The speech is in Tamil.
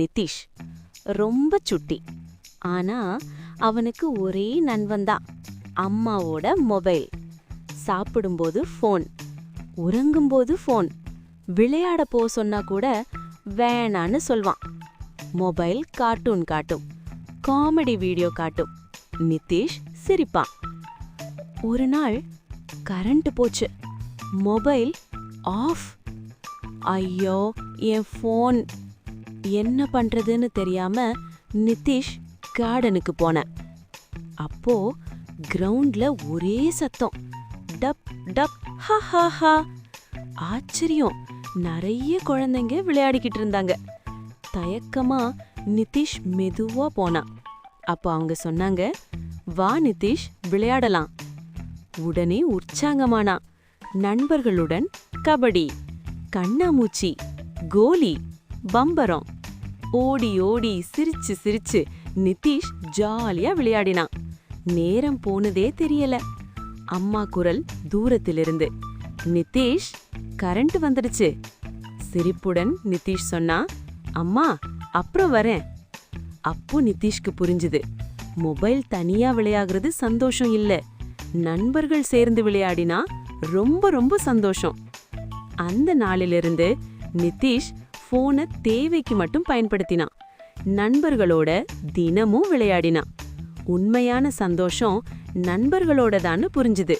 நிதிஷ். ரொம்ப சுட்டி. ஆனா அவனுக்கு ஒரே நண்பன்தான், அம்மாவோட மொபைல். சாப்பிடும்போது ஃபோன், உறங்கும்போது ஃபோன், விளையாட போ சொன்னா கூட வேணான்னு சொல்வான். மொபைல் கார்ட்டூன் காட்டும், காமெடி வீடியோ காட்டும். நிதிஷ் சிரிப்பான். ஒரு நாள் கரண்ட் போச்சு, மொபைல் ஆஃப். ஐயோ, என் ஃபோன். என்ன பண்றதுன்னு தெரியாம நிதிஷ் கார்டனுக்கு போனேன். அப்போ கிரவுண்ட்ல ஒரே சத்தம், டப் டப் ஹா ஹா ஹா. ஆச்சரியம், நிறைய குழந்தைங்க விளையாடிக்கிட்டு இருந்தாங்க. தயக்கமா நிதிஷ் மெதுவா போனான். அப்போ அவங்க சொன்னாங்க, வா நிதிஷ், விளையாடலாம். உடனே உற்சாகமானா. நண்பர்களுடன் கபடி, கண்ணாமூச்சி, கோலி, பம்பரம். ஓடி ஓடி சிரிச்சு சிரிச்சு நிதிஷ் ஜாலியா விளையாடினான். நேரம் போனதே தெரியல. அம்மா குரல் தூரத்திலிருந்து, நிதிஷ், கரண்ட் வந்துடுச்சு. சிரிப்புடன் நிதிஷ் சொன்னா, அம்மா அப்புறம் வரேன். அப்போ நிதிஷ்க்கு புரிஞ்சுது, மொபைல் தனியா விளையாடுறது சந்தோஷம் இல்ல, நண்பர்கள் சேர்ந்து விளையாடினா ரொம்ப ரொம்ப சந்தோஷம். அந்த நாளிலிருந்து நிதிஷ் போனை தேவைக்கு மட்டும் பயன்படுத்தினான். நண்பர்களோட தினமும் விளையாடினான். உண்மையான சந்தோஷம் நண்பர்களோட தான் புரிஞ்சுது.